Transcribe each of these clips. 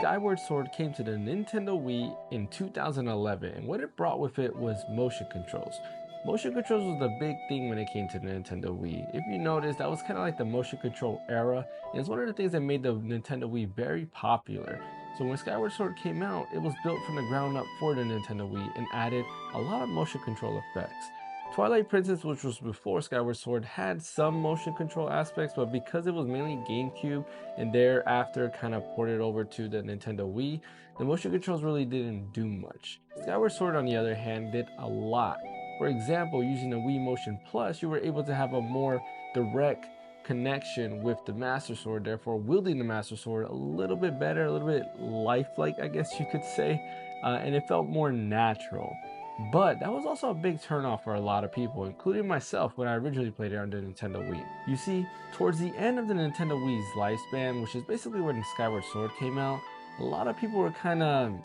Skyward Sword came to the Nintendo Wii in 2011, and what it brought with it was motion controls. Motion controls was the big thing when it came to the Nintendo Wii. If you notice, that was kind of like the motion control era, and it's one of the things that made the Nintendo Wii very popular. So when Skyward Sword came out, it was built from the ground up for the Nintendo Wii and added a lot of motion control effects. Twilight Princess, which was before Skyward Sword, had some motion control aspects, but because it was mainly GameCube and thereafter kind of ported over to the Nintendo Wii, the motion controls really didn't do much. Skyward Sword, on the other hand, did a lot. For example, using the Wii Motion Plus, you were able to have a more direct connection with the Master Sword, therefore wielding the Master Sword a little bit better, a little bit lifelike, I guess you could say, and it felt more natural. But that was also a big turnoff for a lot of people, including myself when I originally played it on the Nintendo Wii. You see, towards the end of the Nintendo Wii's lifespan, which is basically when Skyward Sword came out, a lot of people were kind of,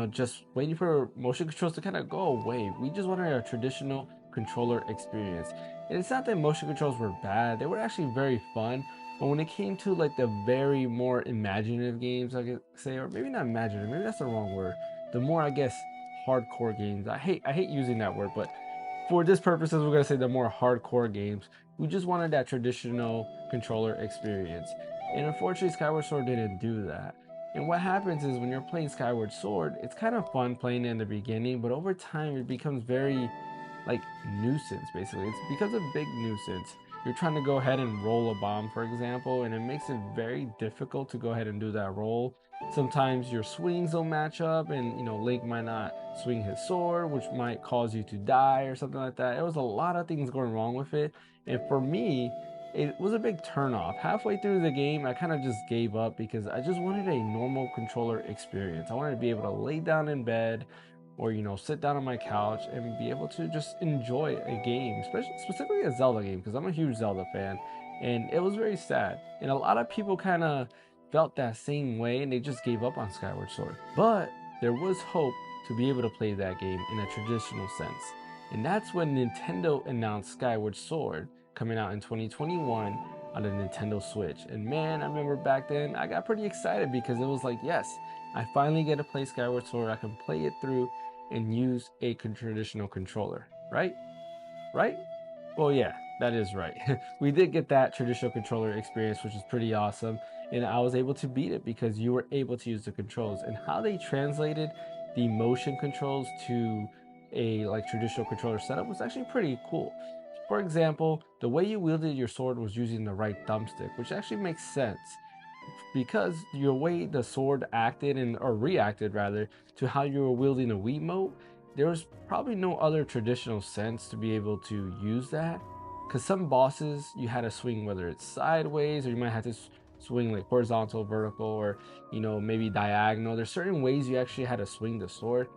just waiting for motion controls to kind of go away. We just wanted a traditional controller experience. And it's not that motion controls were bad, they were actually very fun. But when it came to like the very more imaginative games, I could say, or maybe not imaginative, maybe that's the wrong word. The more, I guess, hardcore games. I hate using that word, but for this purposes, we're gonna say the more hardcore games. We just wanted that traditional controller experience. And unfortunately, Skyward Sword didn't do that. And what happens is when you're playing Skyward Sword, it's kind of fun playing it in the beginning, but over time it becomes very like nuisance basically. It becomes a big nuisance. You're trying to go ahead and roll a bomb, for example, and it makes it very difficult to go ahead and do that roll. Sometimes your swings don't match up, and Link might not swing his sword, which might cause you to die or something like that. It was a lot of things going wrong with it, and for me, it was a big turnoff. Halfway through the game, I kind of just gave up because I just wanted a normal controller experience. I wanted to be able to lay down in bed or sit down on my couch and be able to just enjoy a game, especially specifically a Zelda game, because I'm a huge Zelda fan. And it was very sad, and a lot of people kind of felt that same way and they just gave up on Skyward Sword. But there was hope to be able to play that game in a traditional sense, and that's when Nintendo announced Skyward Sword coming out in 2021 on the Nintendo Switch. And man, I remember back then I got pretty excited because it was like, yes, I finally get to play Skyward Sword. I can play it through and use a traditional controller, right? Right? Well, yeah, that is right. We did get that traditional controller experience, which is pretty awesome. And I was able to beat it because you were able to use the controls, and how they translated the motion controls to a like traditional controller setup was actually pretty cool. For example, the way you wielded your sword was using the right thumbstick, which actually makes sense because your way the sword acted or reacted rather to how you were wielding a Wiimote, there was probably no other traditional sense to be able to use that. Because some bosses you had to swing, whether it's sideways or you might have to swing like horizontal, vertical, or maybe diagonal. There's certain ways you actually had to swing the sword,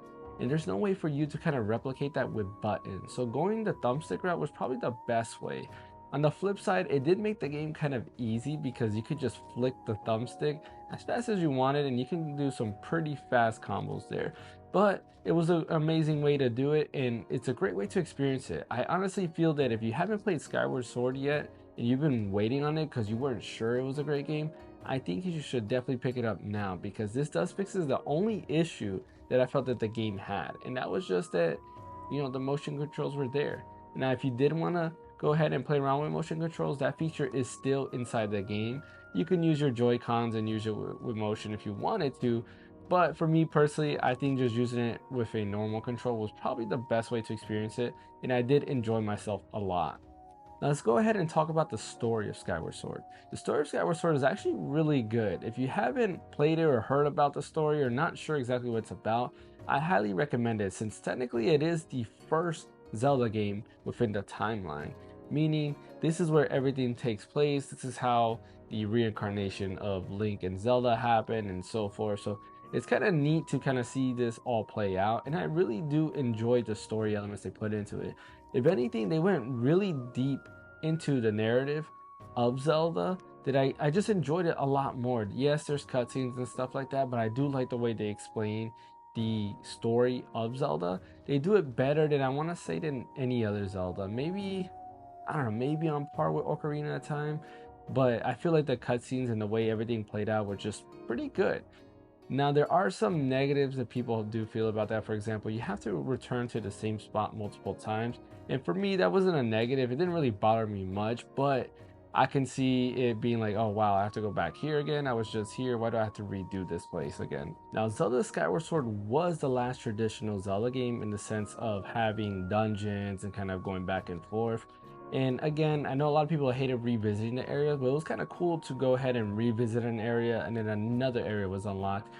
and there's no way for you to kind of replicate that with buttons. So going the thumbstick route was probably the best way. On the flip side, it did make the game kind of easy because you could just flick the thumbstick as fast as you wanted and you can do some pretty fast combos there. But it was an amazing way to do it, and it's a great way to experience it. I honestly feel that if you haven't played Skyward Sword yet and you've been waiting on it because you weren't sure it was a great game, I think you should definitely pick it up now, because this does fixes the only issue that I felt that the game had, and that was just that the motion controls were there. Now if you did want to go ahead and play around with motion controls, that feature is still inside the game. You can use your Joy-Cons and use it with motion if you wanted to, but for me personally, I think just using it with a normal control was probably the best way to experience it, and I did enjoy myself a lot. Now let's go ahead and talk about the story of Skyward Sword. The story of Skyward Sword is actually really good. If you haven't played it or heard about the story or not sure exactly what it's about, I highly recommend it, since technically it is the first Zelda game within the timeline, meaning this is where everything takes place. This is how the reincarnation of Link and Zelda happened and so forth. So it's kind of neat to kind of see this all play out, and I really do enjoy the story elements they put into it. If anything, they went really deep into the narrative of Zelda that I just enjoyed it a lot more. Yes, there's cutscenes and stuff like that, but I do like the way they explain the story of Zelda. They do it better than, I want to say, than any other Zelda. Maybe, I don't know, maybe on par with Ocarina of Time, but I feel like the cutscenes and the way everything played out were just pretty good. Now, there are some negatives that people do feel about that. For example, you have to return to the same spot multiple times. And for me, that wasn't a negative. It didn't really bother me much, but I can see it being like, oh wow, I have to go back here again. I was just here. Why do I have to redo this place again? Now, Zelda Skyward Sword was the last traditional Zelda game in the sense of having dungeons and kind of going back and forth. And again, I know a lot of people hated revisiting the areas, but it was kind of cool to go ahead and revisit an area and then another area was unlocked.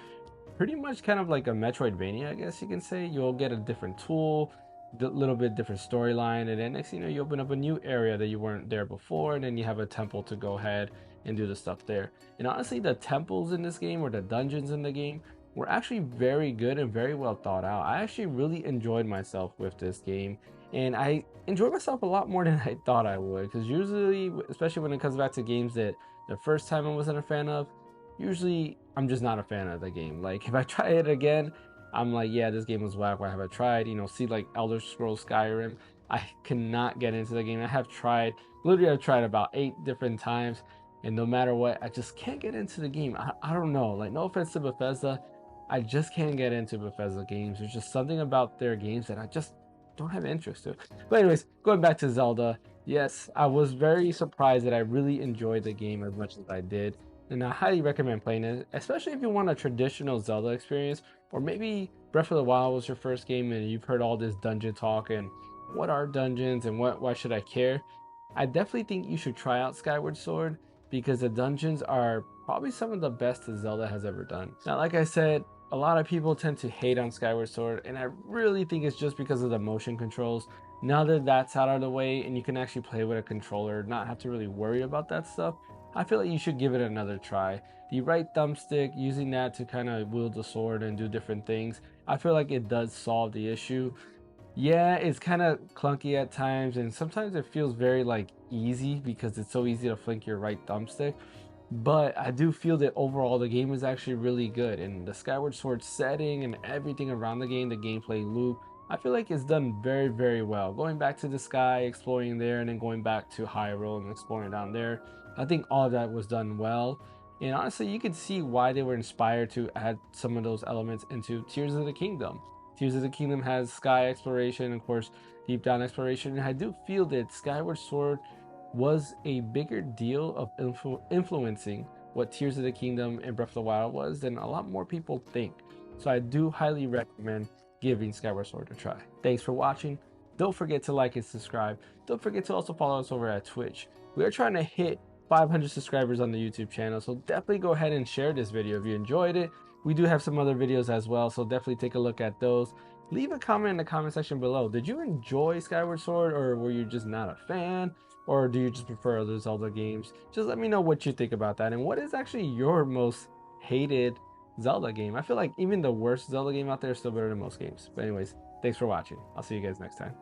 Pretty much kind of like a Metroidvania, I guess you can say. You'll get a different tool, a little bit different storyline, and then next thing you know, you open up a new area that you weren't there before, and then you have a temple to go ahead and do the stuff there. And honestly, the temples in this game or the dungeons in the game were actually very good and very well thought out. I actually really enjoyed myself with this game, and I enjoyed myself a lot more than I thought I would, because usually, especially when it comes back to games that the first time I wasn't a fan of, usually I'm just not a fan of the game. Like if I try it again, I'm like, yeah, this game was whack. Why have I tried? You know, see like Elder Scrolls Skyrim. I cannot get into the game. I have tried, literally I've tried about 8 different times, and no matter what, I just can't get into the game. I don't know. Like no offense to Bethesda, I just can't get into Bethesda games. There's just something about their games that I just don't have interest to. But anyways, going back to Zelda, yes, I was very surprised that I really enjoyed the game as much as I did. And I highly recommend playing it, especially if you want a traditional Zelda experience, or maybe Breath of the Wild was your first game and you've heard all this dungeon talk and what are dungeons and why should I care? I definitely think you should try out Skyward Sword because the dungeons are probably some of the best that Zelda has ever done. Now, like I said, a lot of people tend to hate on Skyward Sword, and I really think it's just because of the motion controls. Now that that's out of the way and you can actually play with a controller, not have to really worry about that stuff, I feel like you should give it another try. The right thumbstick, using that to kind of wield the sword and do different things, I feel like it does solve the issue. Yeah, it's kind of clunky at times, and sometimes it feels very like easy because it's so easy to flick your right thumbstick. But I do feel that overall the game is actually really good, and the Skyward Sword setting and everything around the game, the gameplay loop, I feel like it's done very, very well. Going back to the sky, exploring there, and then going back to Hyrule and exploring down there, I think all of that was done well. And honestly, you can see why they were inspired to add some of those elements into Tears of the Kingdom. Tears of the Kingdom has sky exploration, of course, deep down exploration, and I do feel that Skyward Sword was a bigger deal of influencing what Tears of the Kingdom and Breath of the Wild was than a lot more people think. So I do highly recommend giving Skyward Sword a try. Thanks for watching. Don't forget to like and subscribe. Don't forget to also follow us over at Twitch. We are trying to hit 500 subscribers on the YouTube channel, so definitely go ahead and share this video if you enjoyed it. We do have some other videos as well, so definitely take a look at those. Leave a comment in the comment section below. Did you enjoy Skyward Sword, or were you just not a fan? Or do you just prefer other Zelda games? Just let me know what you think about that, and what is actually your most hated Zelda game. I feel like even the worst Zelda game out there is still better than most games. But anyways, thanks for watching. I'll see you guys next time.